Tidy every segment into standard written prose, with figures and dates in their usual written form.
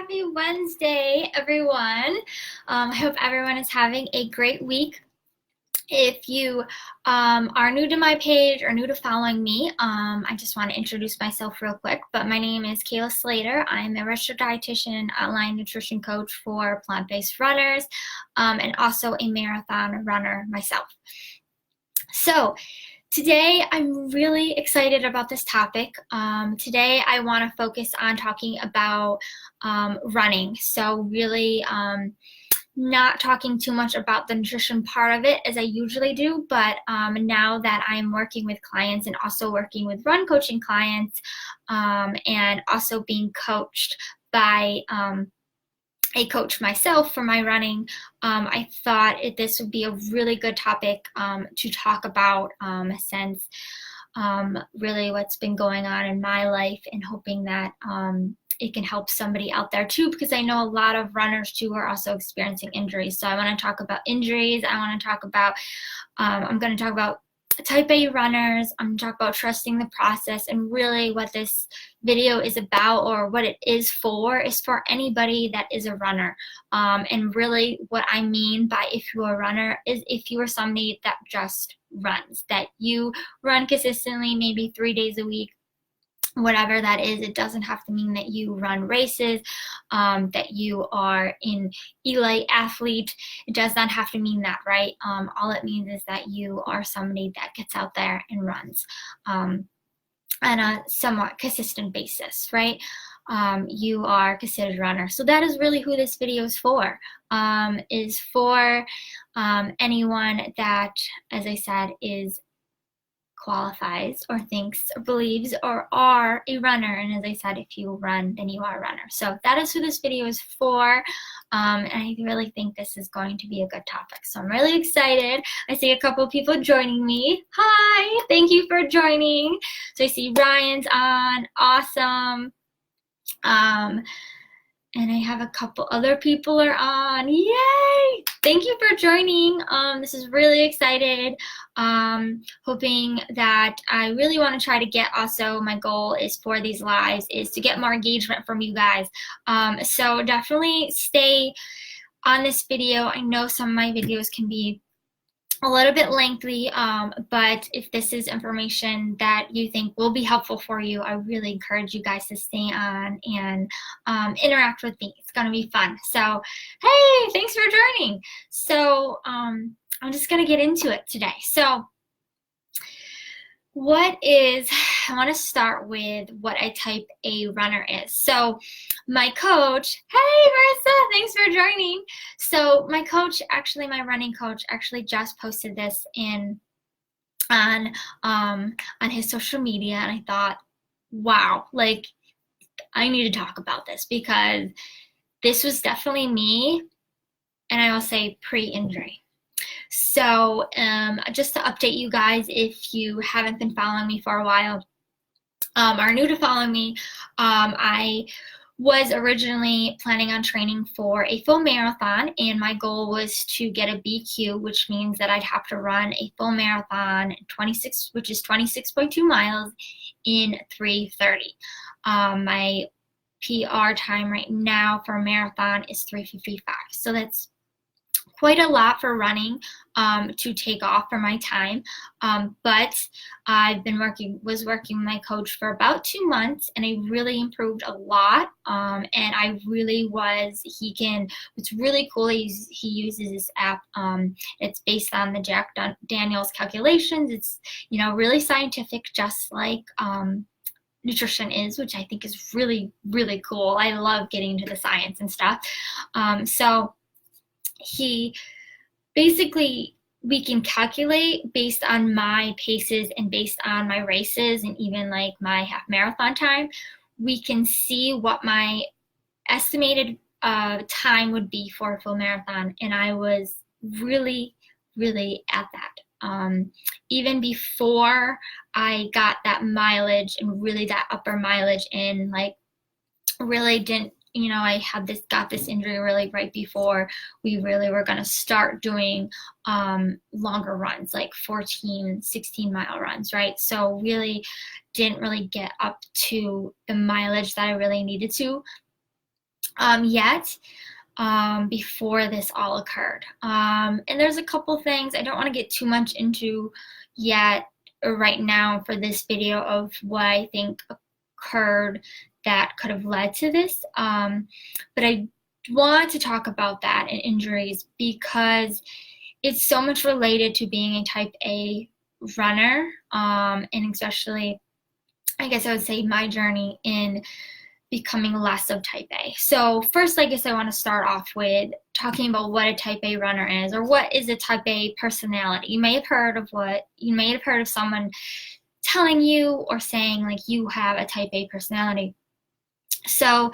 Happy Wednesday, everyone. I hope everyone is having a great week. If you are new to my page or new to following me, I just want to introduce myself real quick. But my name is Kayla Slater. I'm a registered dietitian, online nutrition coach for plant-based runners, and also a marathon runner myself. So today, I'm really excited about this topic. Today, I want to focus on talking about running. So really not talking too much about the nutrition part of it as I usually do, but now that I'm working with clients and also working with run coaching clients and also being coached by a coach myself for my running, I thought this would be a really good topic to talk about since really what's been going on in my life, and hoping that it can help somebody out there too, because I know a lot of runners too are also experiencing injuries. So I want to talk about injuries. I want to talk about, I'm going to talk about type A runners. I'm going to talk about trusting the process, and really what this video is about, or what it is for anybody that is a runner. And really what I mean by if you're a runner is if you are somebody that just runs, that you run consistently, maybe 3 days a week, whatever that is. It doesn't have to mean that you run races, that you are an elite athlete. It does not have to mean that, right? All it means is that you are somebody that gets out there and runs on a somewhat consistent basis, right? You are considered a runner. So that is really who this video is for. Is for anyone that, as I said, qualifies or thinks or believes or are a runner. And as I said, if you run, then you are a runner. So that is who this video is for. And I really think this is going to be a good topic. So I'm really excited. I see a couple of people joining me. Hi, thank you for joining. So I see Ryan's on, awesome. And I have a couple other people are on. Yay! Thank you for joining. This is really excited. Hoping that I really want to try to get, also my goal is for these lives is to get more engagement from you guys. So definitely stay on this video. I know some of my videos can be a little bit lengthy, but if this is information that you think will be helpful for you, I really encourage you guys to stay on and interact with me. It's going to be fun. So, hey, thanks for joining. So I'm just going to get into it today. So I want to start with what a type A runner is. So my coach, hey Marissa, thanks for joining. So my coach, actually my running coach, actually just posted this on his social media, and I thought, wow, like I need to talk about this because this was definitely me, and I will say pre-injury. So just to update you guys, if you haven't been following me for a while, are new to following me, I was originally planning on training for a full marathon, and my goal was to get a BQ, which means that I'd have to run a full marathon, which is 26.2 miles in 3:30. My PR time right now for a marathon is 3:55. So that's quite a lot for running to take off for my time, but I've been was working with my coach for about 2 months, and I really improved a lot. And I really what's really cool, he uses this app. It's based on the Jack Daniels calculations. It's really scientific, just like nutrition is, which I think is really, really cool. I love getting into the science and stuff. So he basically, we can calculate based on my paces and based on my races, and even like my half marathon time, we can see what my estimated time would be for a full marathon. And I was really, really at that. Even before I got that mileage and really that upper mileage in, like really didn't, I got this injury really right before we really were going to start doing longer runs, like 14, 16-mile runs, right? So really didn't really get up to the mileage that I really needed to. yet before this all occurred. And there's a couple things I don't want to get too much into yet right now for this video of what I think occurred that could have led to this. But I want to talk about that and injuries because it's so much related to being a type A runner, and especially, I guess I would say, my journey in becoming less of type A. So first, I guess I want to start off with talking about what a type A runner is, or what is a type A personality. You may have heard of someone telling you or saying like you have a type A personality. So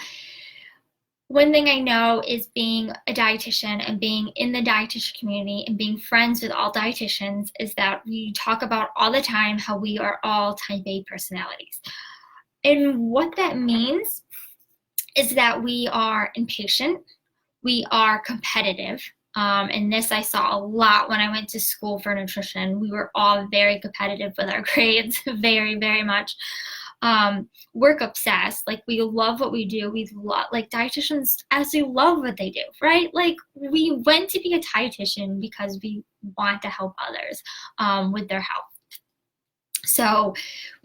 one thing I know is being a dietitian and being in the dietitian community and being friends with all dietitians is that we talk about all the time how we are all type A personalities. And what that means is that we are impatient, we are competitive, and this I saw a lot when I went to school for nutrition. We were all very competitive with our grades, very, very much. Work obsessed, like we love what we do. We love, like dietitians absolutely love what they do, right? Like we went to be a dietitian because we want to help others with their health. So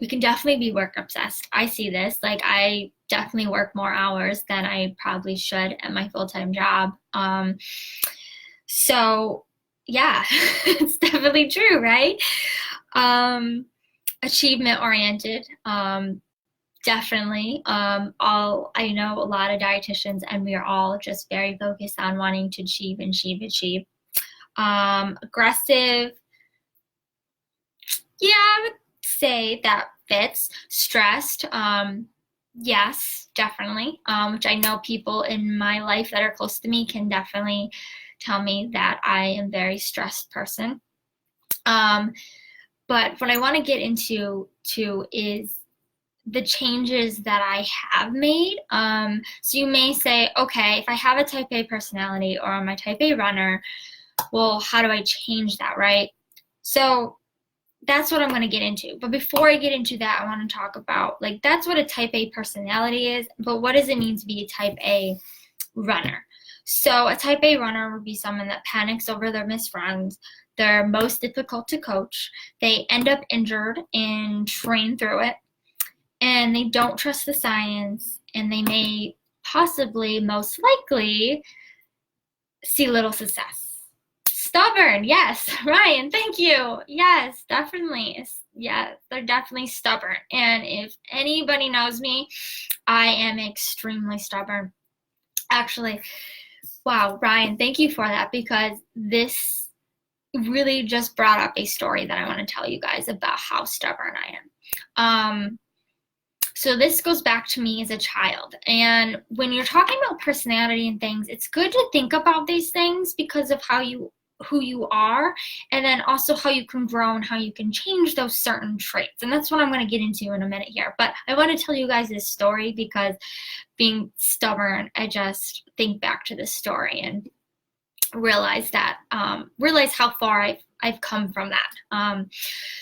we can definitely be work obsessed. I see this, like I definitely work more hours than I probably should at my full-time job. So yeah, it's definitely true, right? Achievement oriented, definitely. I know a lot of dietitians and we are all just very focused on wanting to achieve. Aggressive, yeah, I would say that fits. Stressed, yes, definitely, which I know people in my life that are close to me can definitely tell me that I am a very stressed person. But what I want to get into too is the changes that I have made. So you may say, okay, if I have a type A personality or I'm a type A runner, well, how do I change that, right? So that's what I'm going to get into. But before I get into that, I want to talk about, like, that's what a type A personality is, but what does it mean to be a type A runner? So a type A runner would be someone that panics over their missed runs. They're most difficult to coach. They end up injured and train through it. And they don't trust the science, and they may possibly, most likely, see little success. Stubborn, yes, Ryan, thank you. Yes, definitely. Yeah, they're definitely stubborn. And if anybody knows me, I am extremely stubborn. Actually, wow, Ryan, thank you for that, because this really just brought up a story that I want to tell you guys about how stubborn I am. So this goes back to me as a child. And when you're talking about personality and things, it's good to think about these things because of who you are, and then also how you can grow and how you can change those certain traits. And that's what I'm going to get into in a minute here. But I want to tell you guys this story because being stubborn, I just think back to this story and realize how far I've come from that.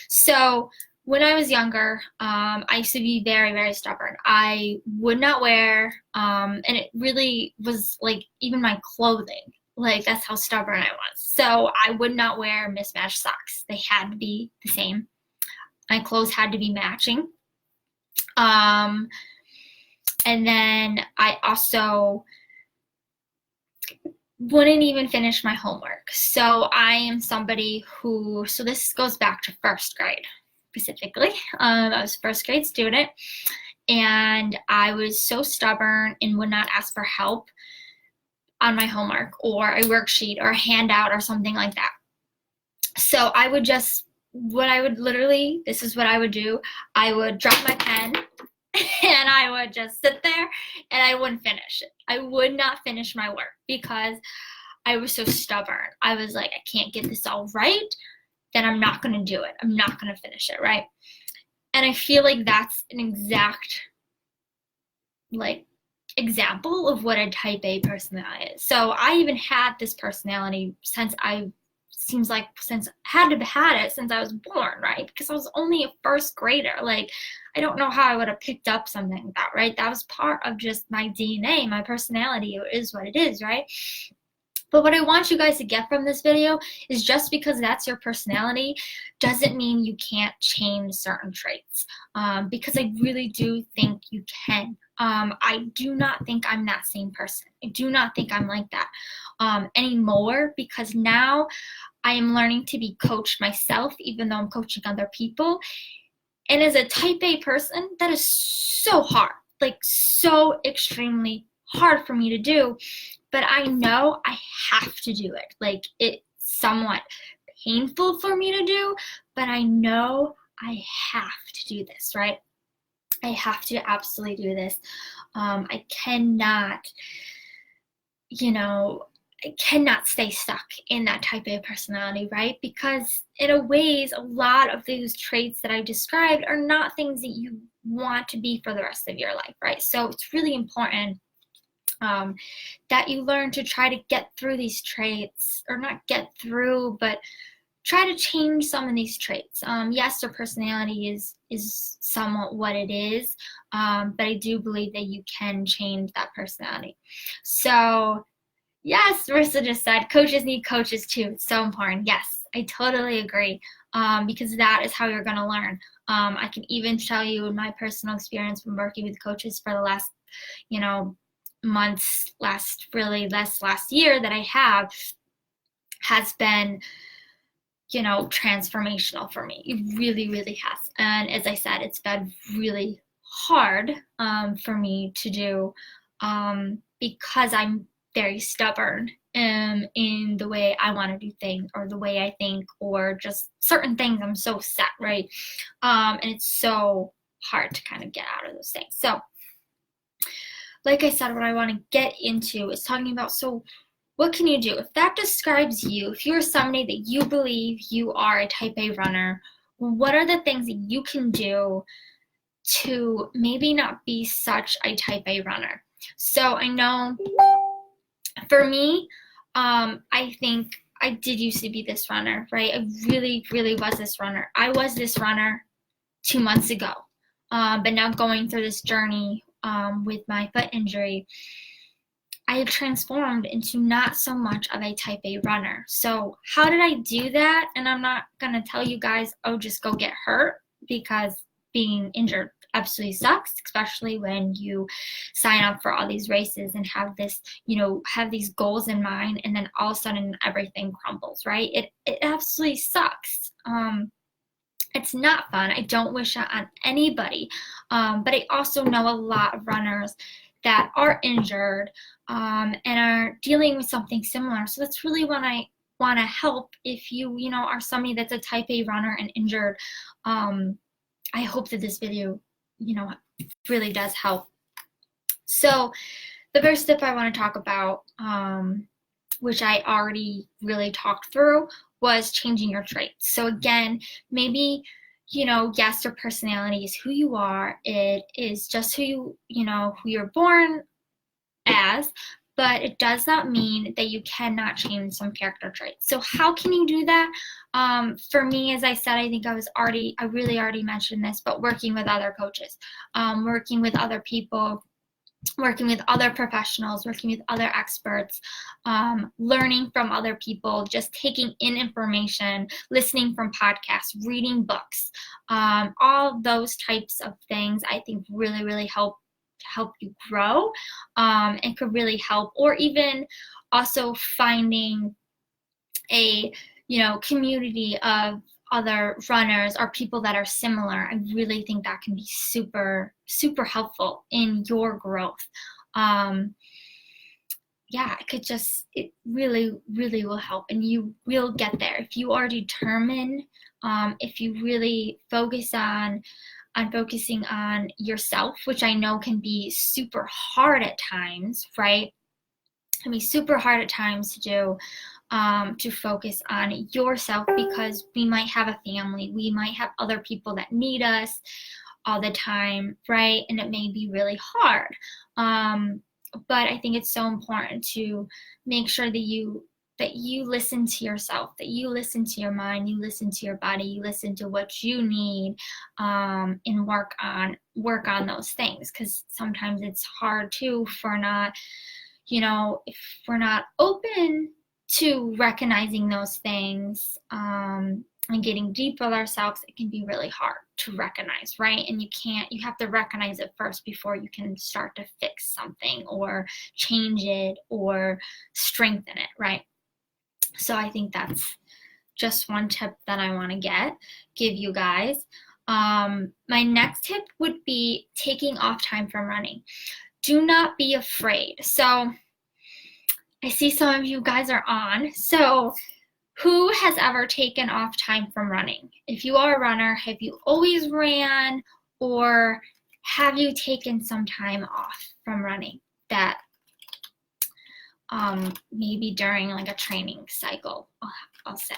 So when I was younger, I used to be very, very stubborn. I would not wear, and it really was like even my clothing, like that's how stubborn I was. So I would not wear mismatched socks. They had to be the same. My clothes had to be matching. And then I also wouldn't even finish my homework. So I am somebody who, so this goes back to first grade. Specifically, I was a first grade student, and I was so stubborn and would not ask for help on my homework or a worksheet or a handout or something like that. So I would just, this is what I would do. I would drop my pen and I would just sit there and I wouldn't finish it. I would not finish my work because I was so stubborn. I was like, I can't get this all right, then I'm not going to do it. I'm not going to finish it, right? And I feel like that's an exact, like, example of what a type A personality is. So I even had this personality since I seems like since had it since I was born, right? Because I was only a first grader. Like, I don't know how I would have picked up something like that, right? That was part of just my DNA, my personality. It is what it is, right? But what I want you guys to get from this video is just because that's your personality doesn't mean you can't change certain traits. Because I really do think you can. I do not think I'm that same person. I do not think I'm like that anymore, because now I am learning to be coached myself, even though I'm coaching other people. And as a type A person, that is so hard, like so extremely hard for me to do. But I know I have to do it. Like, it's somewhat painful for me to do, but I know I have to do this, right? I have to absolutely do this. I cannot, I cannot stay stuck in that type A personality, right? Because in a ways, a lot of those traits that I described are not things that you want to be for the rest of your life, right? So it's really important that you learn to try to get through these traits, or not get through, but try to change some of these traits. Yes, your personality is somewhat what it is, but I do believe that you can change that personality. So yes, Marissa just said coaches need coaches too. It's so important. Yes, I totally agree, because that is how you're going to learn. I can even tell you in my personal experience from working with coaches for the last, months, last year that I have, has been, transformational for me. It really, really has. And as I said, it's been really hard for me to do, because I'm very stubborn in the way I want to do things, or the way I think, or just certain things. I'm so set, right? And it's so hard to kind of get out of those things. So like I said, what I want to get into is talking about, so what can you do? If that describes you, if you're somebody that you believe you are a type A runner, what are the things that you can do to maybe not be such a type A runner? So I know for me, I think I did used to be this runner, right? I really, really was this runner. I was this runner 2 months ago, but now going through this journey with my foot injury, I have transformed into not so much of a type A runner. So how did I do that? And I'm not going to tell you guys, oh, just go get hurt, because being injured absolutely sucks, especially when you sign up for all these races and have this, have these goals in mind, and then all of a sudden everything crumbles, right? It absolutely sucks. It's not fun. I don't wish that on anybody. But I also know a lot of runners that are injured and are dealing with something similar. So that's really when I want to help. If you, are somebody that's a type A runner and injured, I hope that this video, really does help. So the first step I want to talk about, which I already really talked through, was changing your traits. So again, maybe, yes, your personality is who you are. It is just who who you're born as, but it does not mean that you cannot change some character traits. So how can you do that? For me, as I said, I think I really already mentioned this, but working with other coaches, working with other people, working with other professionals, working with other experts, learning from other people, just taking in information, listening from podcasts, reading books, all those types of things I think really, really help you grow, and could really help. Or even also finding a community of other runners or people that are similar. I really think that can be super, super helpful in your growth. It really, really will help, and you will get there if you are determined. If you really focus on focusing on yourself, which I know can be super hard at times, right? It can be super hard at times to do. To focus on yourself, because we might have a family, we might have other people that need us all the time, right? And it may be really hard. But I think it's so important to make sure that you that you listen to yourself, that you listen to your mind, you listen to your body, you listen to what you need, and work on those things. Because sometimes it's hard too if we're not, if we're not open to recognizing those things, and getting deep with ourselves, it can be really hard to recognize, right? And you have to recognize it first before you can start to fix something or change it or strengthen it, right? So I think that's just one tip that I want to give you guys. My next tip would be taking off time from running. Do not be afraid. So I see some of you guys are on. So who has ever taken off time from running? If you are a runner, have you always ran, or have you taken some time off from running that maybe during like a training cycle, I'll say.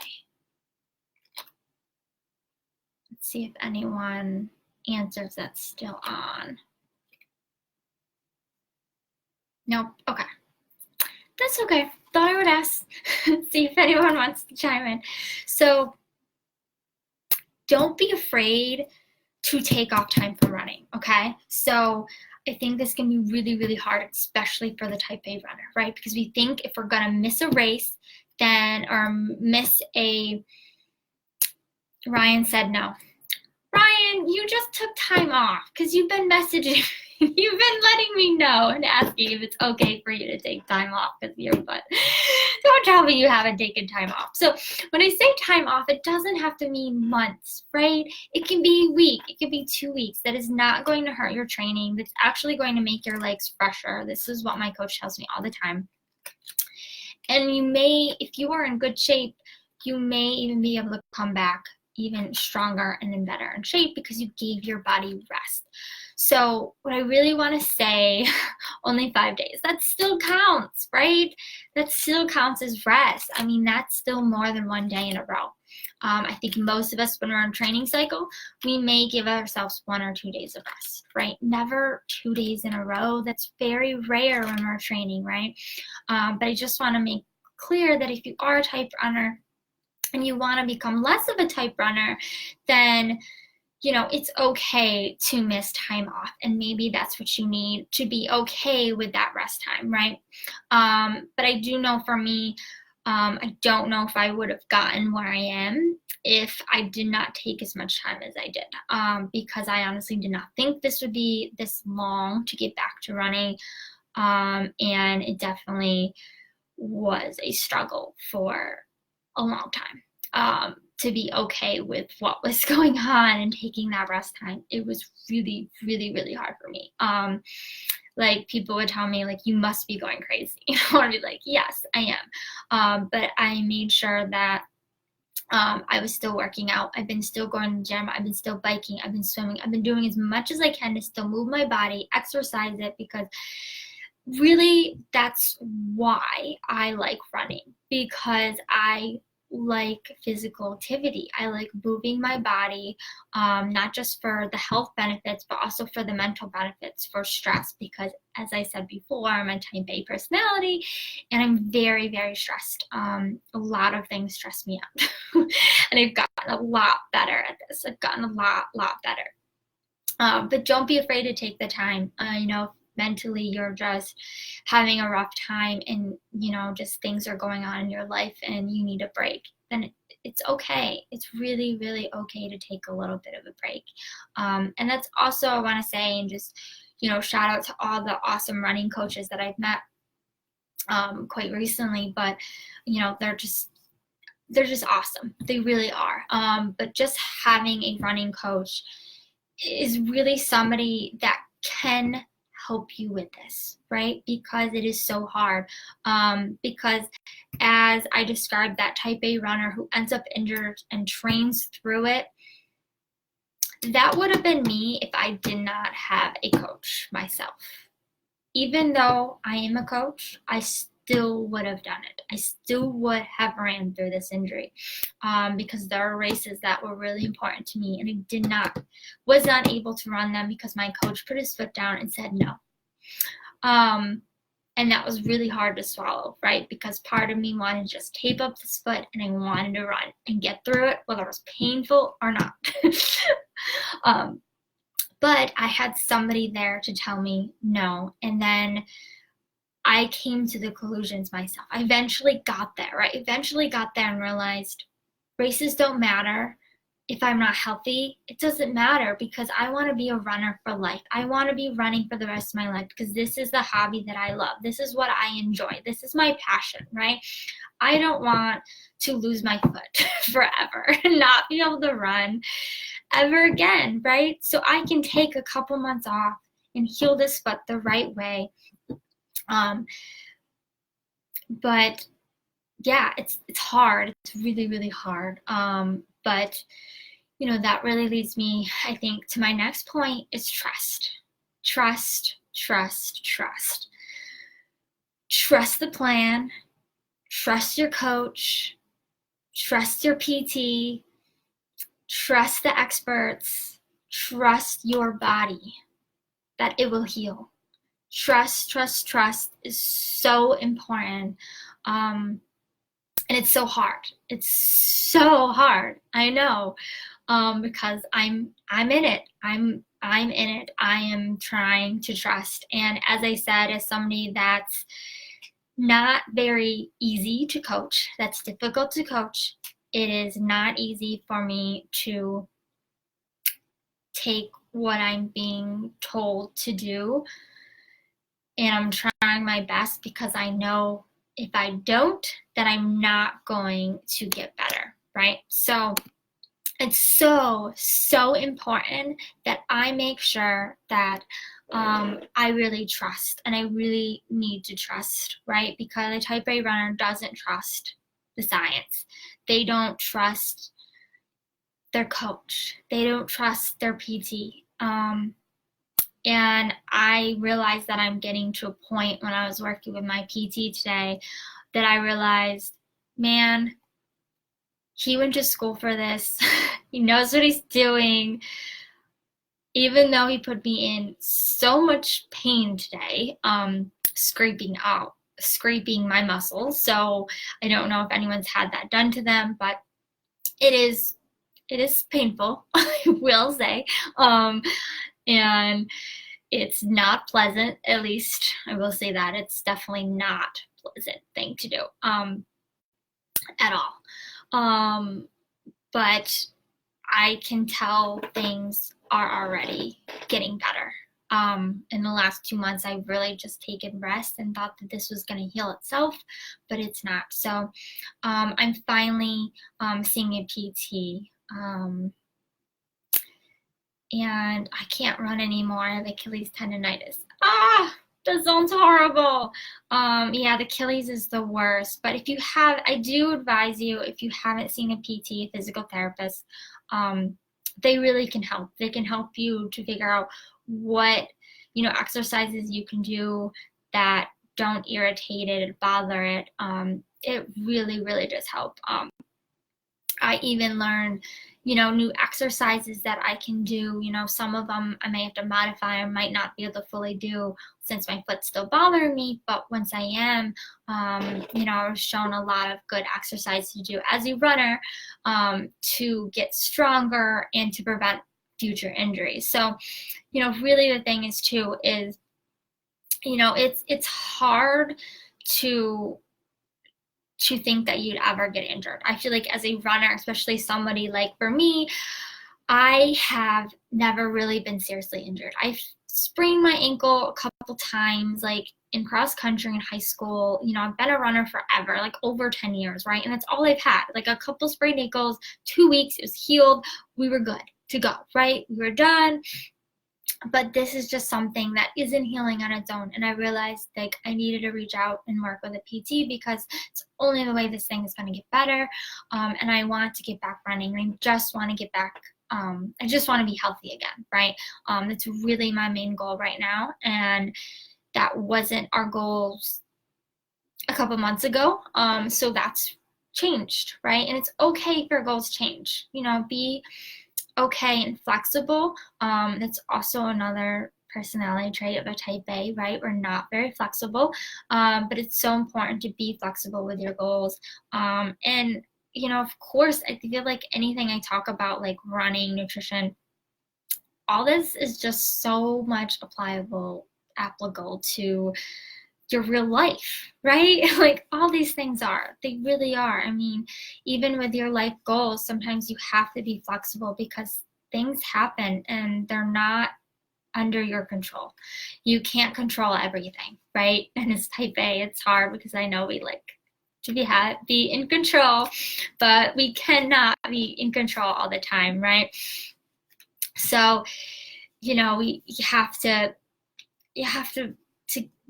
Let's see if anyone answers that's still on. Nope. Okay. That's okay. Thought I would ask, see if anyone wants to chime in. So don't be afraid to take off time from running, okay? So I think this can be really, really hard, especially for the type A runner, right? Because we think if we're gonna miss a race, or miss a, Ryan said no. Ryan, you just took time off because you've been messaging, you've been letting me know and asking if it's okay for you to take time off because you're butt. Don't tell me you haven't taken time off. So when I say time off, it doesn't have to mean months, right? It can be a week, it can be 2 weeks. That is not going to hurt your training. That's actually going to make your legs fresher. This is what my coach tells me all the time. And you may, if you are in good shape, you may even be able to come back even stronger and in better in shape because you gave your body rest. So what I really want to say, only 5 days, that still counts, right? That still counts as rest. I mean, that's still more than 1 day in a row. I think most of us, when we're on training cycle, we may give ourselves 1 or 2 days of rest, right? Never 2 days in a row. That's very rare when we're training, right? But I just want to make clear that if you are a type runner and you want to become less of a type runner, then it's okay to miss time off, and maybe that's what you need to be okay with that rest time, right? But I do know for me, I don't know if I would have gotten where I am if I did not take as much time as I did, because I honestly did not think this would be this long to get back to running, and it definitely was a struggle for a long time. To be okay with what was going on and taking that rest time. It was really, really, really hard for me. Like people would tell me, like, you must be going crazy. I'd be like, yes, I am. But I made sure that I was still working out. I've been still going to the gym. I've been still biking. I've been swimming. I've been doing as much as I can to still move my body, exercise it, because really that's why I like running, because I like physical activity. I like moving my body, not just for the health benefits, but also for the mental benefits, for stress, because as I said before, I'm a type A personality and I'm very, very stressed. A lot of things stress me out and I've gotten a lot better at this. I've gotten a lot better. But don't be afraid to take the time. Mentally you're just having a rough time and just things are going on in your life and you need a break, then it's okay. It's really, really okay to take a little bit of a break. And that's also, I want to say, and just shout out to all the awesome running coaches that I've met quite recently, but they're just awesome. They really are. But just having a running coach is really somebody that can help you with this, right? Because it is so hard. Because as I described, that type A runner who ends up injured and trains through it, that would have been me if I did not have a coach myself. Even though I am a coach, I still would have done it. I still would have ran through this injury, because there are races that were really important to me and I was not able to run them because my coach put his foot down and said no. And And that was really hard to swallow, right? Because part of me wanted to just tape up this foot and I wanted to run and get through it, whether it was painful or not. But I had somebody there to tell me no. And then I came to the conclusions myself. I eventually got there, right? Eventually got there and realized races don't matter. If I'm not healthy, it doesn't matter, because I want to be a runner for life. I want to be running for the rest of my life because this is the hobby that I love. This is what I enjoy. This is my passion, right? I don't want to lose my foot forever and not be able to run ever again, right? So I can take a couple months off and heal this foot the right way. But yeah, it's hard. It's really, really hard. But that really leads me, I think, to my next point is trust. Trust, trust, trust. Trust the plan. Trust your coach. Trust your PT. Trust the experts. Trust your body that it will heal. Trust, trust, trust is so important. And it's so hard. It's so hard. I know. Because I'm in it. I'm in it. I am trying to trust. And as I said, as somebody that's not very easy to coach, that's difficult to coach, it is not easy for me to take what I'm being told to do. And I'm trying my best because I know if I don't, then I'm not going to get better, right? So it's so, so important that I make sure that I really trust, and I really need to trust, right? Because a type A runner doesn't trust the science. They don't trust their coach. They don't trust their PT. And I realized that I'm getting to a point when I was working with my PT today that I realized, man, he went to school for this. He knows what he's doing. Even though he put me in so much pain today, scraping my muscles. So I don't know if anyone's had that done to them, but it is painful, I will say. And it's not pleasant, at least I will say that. It's definitely not a pleasant thing to do at all. But I can tell things are already getting better. In the last 2 months, I've really just taken rest and thought that this was going to heal itself, but it's not. So I'm finally seeing a PT. And I can't run anymore. I have Achilles tendonitis. That sounds horrible. Yeah, the Achilles is the worst. But I do advise you, if you haven't seen a PT, a physical therapist, they really can help. They can help you to figure out what, exercises you can do that don't irritate it, bother it. It really, really does help. I even learned, new exercises that I can do. Some of them I may have to modify or might not be able to fully do since my foot's still bothering me. But once I am, I was shown a lot of good exercise to do as a runner to get stronger and to prevent future injuries. So, really the thing is too is, it's hard to think that you'd ever get injured. I feel like as a runner, especially somebody like for me, I have never really been seriously injured. I've sprained my ankle a couple times, like in cross country in high school. I've been a runner forever, like over 10 years, right? And that's all I've had, like a couple sprained ankles, 2 weeks, it was healed. We were good to go, right? We were done. But this is just something that isn't healing on its own. And I realized like I needed to reach out and work with a PT because it's only the way this thing is going to get better. And I want to get back running. I just want to get back. I just want to be healthy again, right? That's really my main goal right now. And that wasn't our goals a couple months ago. So that's changed, right? And it's okay if your goals change. Be okay and flexible. That's also another personality trait of a type A, right? We're not very flexible, but it's so important to be flexible with your goals. And, you know, of course, I feel like anything I talk about, like running, nutrition, all this is just so much applicable to your real life, right? Like all these things are, they really are. I mean, even with your life goals, sometimes you have to be flexible because things happen and they're not under your control. You can't control everything, right? And as type A, it's hard because I know we like to be in control, but we cannot be in control all the time, right? So, you know, you have to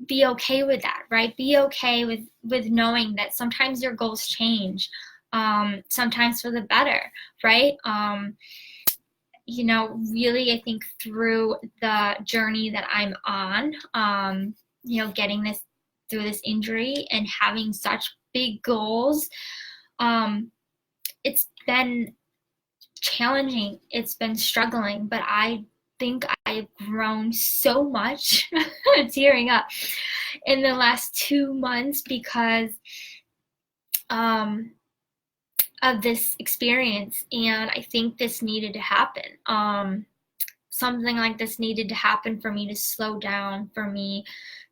be okay with that, right? Be okay with knowing that sometimes your goals change, sometimes for the better, right? You know, really, I think through the journey that I'm on, you know, getting this through this injury and having such big goals, it's been challenging, it's been struggling, but I think I've grown so much, tearing up, in the last 2 months because of this experience. And I think this needed to happen. Something like this needed to happen for me to slow down, for me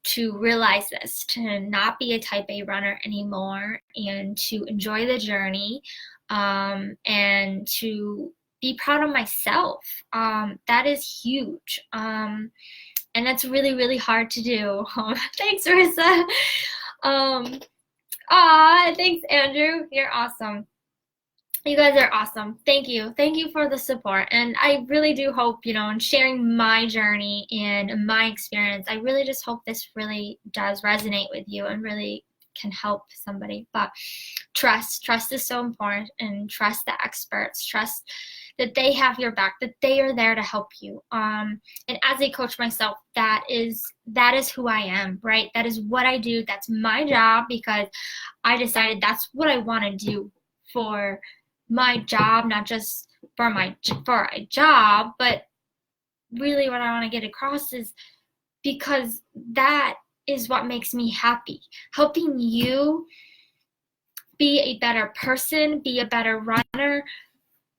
to realize this, to not be a type A runner anymore, and to enjoy the journey, and to be proud of myself. That is huge. And that's really, really hard to do. Thanks, Marissa. Thanks, Andrew. You're awesome. You guys are awesome. Thank you. Thank you for the support. And I really do hope, you know, in sharing my journey and my experience, I really just hope this really does resonate with you and really can help somebody. But trust is so important, and trust the experts, trust that they have your back, that they are there to help you. And as a coach myself, that is who I am, right? That is what I do. That's my job, because I decided that's what I want to do for my job, not just for a job, but really what I want to get across is because that is what makes me happy. Helping you be a better person, be a better runner,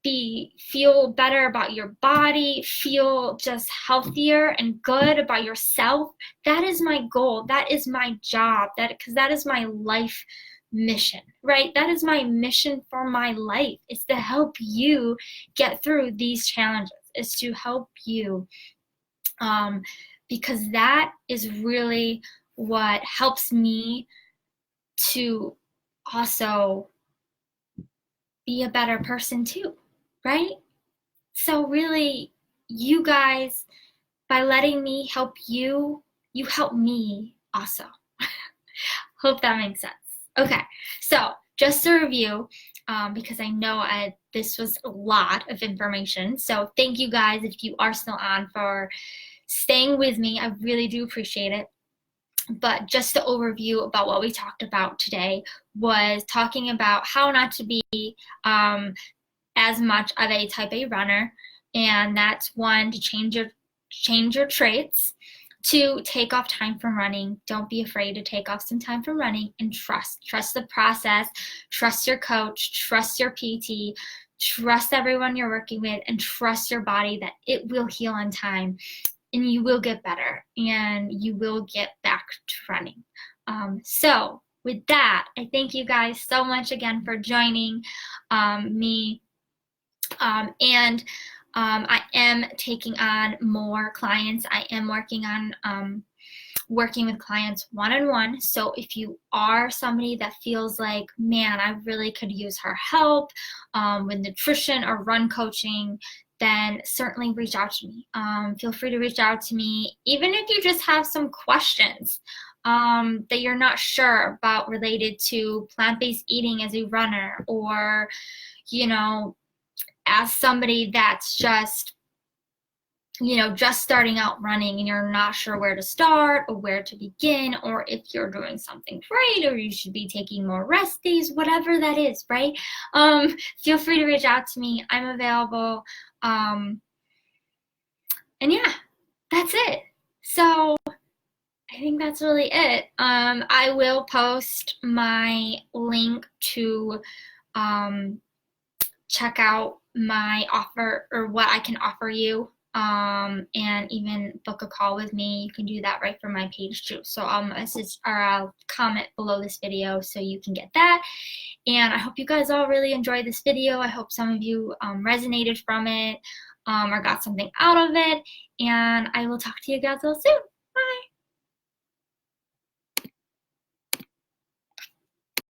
feel better about your body, feel just healthier and good about yourself. That is my goal. That is my job. Because that is my life mission, right? That is my mission for my life, is to help you get through these challenges, is to help you, because that is really what helps me to also be a better person too, right? So really, you guys, by letting me help you, you help me also. Hope that makes sense. Okay, so just to review, because I know this was a lot of information. So thank you guys, if you are still on, for staying with me. I really do appreciate it. But just to overview about what we talked about today was talking about how not to be as much of a type A runner. And that's one, to change your traits. 2, take off time from running. Don't be afraid to take off some time from running, and trust the process, trust your coach, trust your PT, trust everyone you're working with, and trust your body that it will heal in time, and you will get better, and you will get back to running. So with that, I thank you guys so much again for joining me, and I am taking on more clients. I am working on working with clients one-on-one. So if you are somebody that feels like, man, I really could use her help with nutrition or run coaching, then certainly reach out to me. Feel free to reach out to me, even if you just have some questions that you're not sure about related to plant-based eating as a runner, or, you know, as somebody that's just, you know, just starting out running and you're not sure where to start or where to begin, or if you're doing something great or you should be taking more rest days, whatever that is, right? Feel free to reach out to me. I'm available. And yeah, that's it. So I think that's really it. I will post my link to check out my offer or what I can offer you, and even book a call with me. You can do that right from my page too. So I'll message or I'll comment below this video so you can get that. And I hope you guys all really enjoyed this video. I hope some of you resonated from it, or got something out of it. And I will talk to you guys all soon.